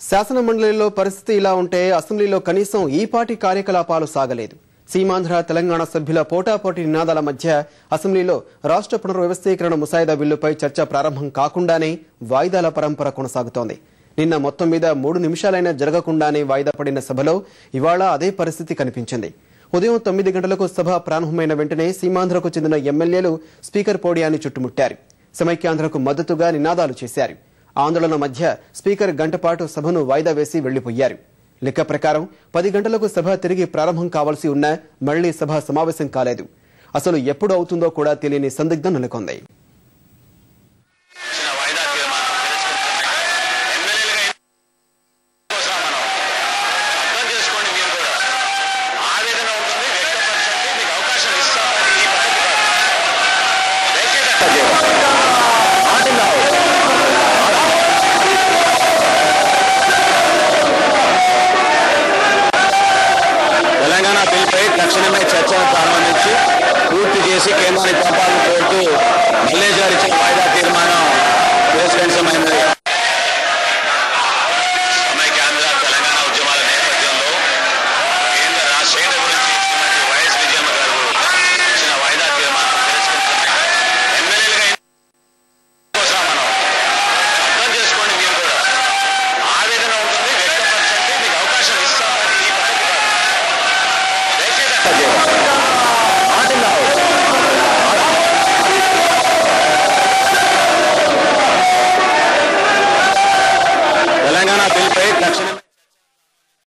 శాసన మండలిలో పరిస్థితి ఇలా ఉంటే అసెంబ్లీలో కనీసం ఈ పార్టీ కార్యకలాపాలు సాగలేదు. సీమాంధ్ర తెలంగాణ సభ్యుల పోటాపోటీ నినాదాల మధ్య అసెంబ్లీలో రాష్ట్ర పునర్వ్యవస్థీకరణ ముసాయిదా బిల్లుపై చర్చ ప్రారంభం కాకుండానే వాయిదాల పరంపర కొనసాగుతోంది. నిన్న మొత్తం మీద 3 నిమిషాలైనా జరగకుండానే వాయిదా పడిన సభలో ఇవాళ అదే పరిస్థితి కనిపించింది. ఉదయం 9 గంటలకు సభ ప్రారంభమైన వెంటనే సీమాంధ్రకు చెందిన ఎమ్మెల్యేలు స్పీకర్ పోడియాన్ని చుట్టుముట్టారు. సమైక్యాంధ్రకు మద్దతుగా నినాదాలు చేశారు. ఆందోళన మధ్య స్పీకర్ గంటపాటు సభను వాయిదా వేసి వెళ్లిపోయారు. లెక్క ప్రకారం 10 గంటలకు సభ తిరిగి ప్రారంభం కావాల్సి ఉన్నా మళ్లీ సభ సమావేశం కాలేదు. అసలు ఎప్పుడు అవుతుందో కూడా తెలియని సందిగ్ధం నెలకొంది. తెలంగాణ బిల్లుపై తక్షణమే చర్చను ప్రారంభించి పూర్తి చేసి కేంద్రానికి పంపాలని కోరుతూ